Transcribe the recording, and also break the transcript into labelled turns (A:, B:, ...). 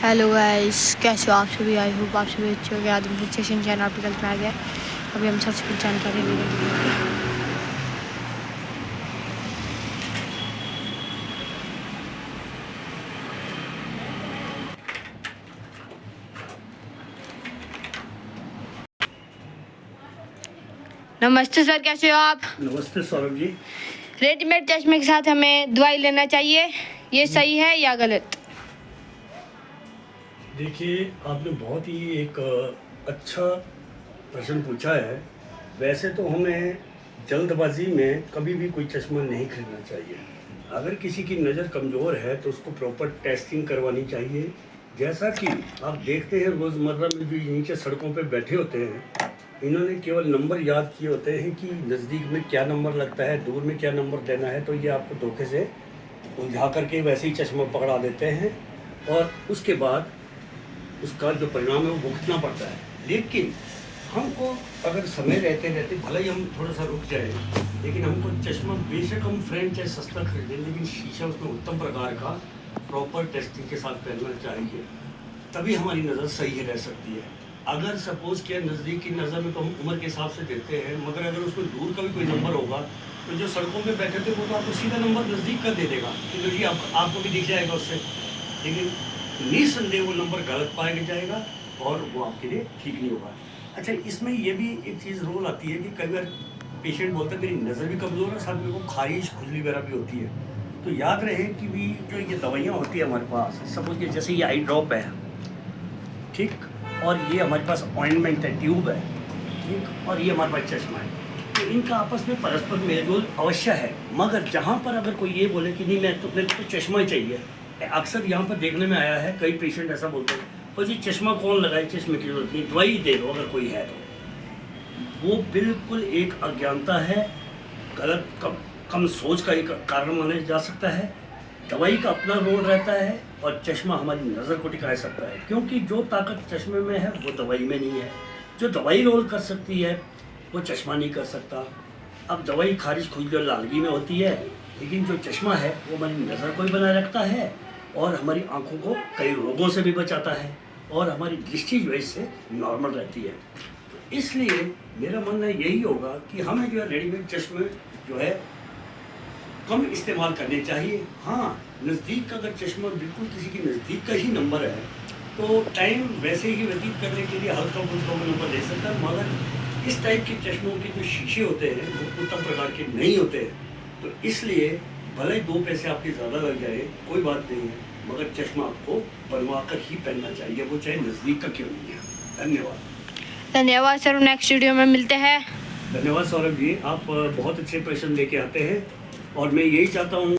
A: Hello guys, कैसे हो आप सभी। आई होप आप सभी अच्छे हो गए। आज हम सेशन चैनल आर्टिकल में आ गया। अभी हम सबसे कुछ जानकारी ले लेंगे। नमस्ते सर, कैसे हो आप।
B: नमस्ते सौरभ जी।
A: रेडीमेड चश्मे के साथ हमें दवाई लेना चाहिए, ये सही है या गलत।
B: देखिए, आपने बहुत ही एक अच्छा प्रश्न पूछा है। वैसे तो हमें जल्दबाजी में कभी भी कोई चश्मा नहीं खरीदना चाहिए। अगर किसी की नज़र कमज़ोर है तो उसको प्रॉपर टेस्टिंग करवानी चाहिए। जैसा कि आप देखते हैं रोज़मर्रा में जो नीचे सड़कों पे बैठे होते हैं, इन्होंने केवल नंबर याद किए होते हैं कि नज़दीक में क्या नंबर लगता है, दूर में क्या नंबर देना है, तो ये आपको धोखे से उलझा करके वैसे ही चश्मा पकड़ा देते हैं और उसके बाद उसका जो परिणाम है वो भुगतना पड़ता है। लेकिन हमको अगर समय रहते रहते भले ही हम थोड़ा सा रुक जाए, लेकिन हमको चश्मा बेशक हम फ्रेंड चाहे सस्ता खरीदें, लेकिन शीशा उसमें उत्तम प्रकार का प्रॉपर टेस्टिंग के साथ पहनना चाहिए, तभी हमारी नज़र सही रह सकती है। अगर सपोज़ किया नज़दीक की नज़र में तो हम उम्र के हिसाब से देते हैं, मगर अगर उसमें दूर का भी कोई नंबर होगा तो जो सड़कों पे बैठे थे वो तो आपको सीधा नंबर नज़दीक का दे देगा कि लो जी आपको भी दिख जाएगा उससे। लेकिन निस्संदेह वो नंबर गलत पाया जाएगा और वो आपके लिए ठीक नहीं होगा। अच्छा, इसमें ये भी एक चीज़ रोल आती है कि कई बार पेशेंट बोलता है मेरी नज़र भी कमज़ोर है, साथ में वो खारिश खुजली वगैरह भी होती है। तो याद रहे कि भी जो ये दवाइयाँ होती है हमारे पास, सपोज कि जैसे ये आई ड्रॉप है, ठीक, और ये हमारे पास ऑइंटमेंट है, ट्यूब है, ठीक, और ये हमारे पास चश्मा है, तो इनका आपस में परस्पर मेलजोल अवश्य है। मगर जहाँ पर अगर कोई ये बोले कि नहीं मेरे को चश्मा ही चाहिए, अक्सर यहाँ पर देखने में आया है कई पेशेंट ऐसा बोलते हैं, और जी चश्मा कौन लगाए, चश्मे की जरूरत नहीं, दवाई दे दो अगर कोई है तो। वो बिल्कुल एक अज्ञानता है, गलत कम सोच का एक कारण माना जा सकता है। दवाई का अपना रोल रहता है और चश्मा हमारी नज़र को टिका सकता है, क्योंकि जो ताकत चश्मे में है वो दवाई में नहीं है। जो दवाई रोल कर सकती है वो चश्मा नहीं कर सकता। अब दवाई खारिश खुजली और लालगी में होती है, लेकिन जो चश्मा है वो हमारी नज़र को भी बनाए रखता है और हमारी आंखों को कई रोगों से भी बचाता है और हमारी दृष्टि जो है इससे नॉर्मल रहती है। तो इसलिए मेरा मानना यही होगा कि हमें जो है रेडीमेड चश्मे जो है कम इस्तेमाल करने चाहिए। हाँ, नज़दीक का अगर चश्मा बिल्कुल किसी की नज़दीक का ही नंबर है तो टाइम वैसे ही व्यतीत करने के लिए हल्का फुल्का नंबर दे सकता है, मगर इस टाइप के चश्मों के जो शीशे होते हैं वो उत्तम प्रकार के नहीं होते हैं। तो इसलिए भले ही 2 पैसे आपके ज़्यादा लग जाए कोई बात नहीं है, मगर चश्मा आपको बनवा कर ही पहनना चाहिए, वो चाहे नज़दीक का क्यों नहीं है। धन्यवाद।
A: धन्यवाद सर, नेक्स्ट वीडियो में मिलते हैं।
B: धन्यवाद सौरभ जी, आप बहुत अच्छे प्रश्न लेके आते हैं और मैं यही चाहता हूँ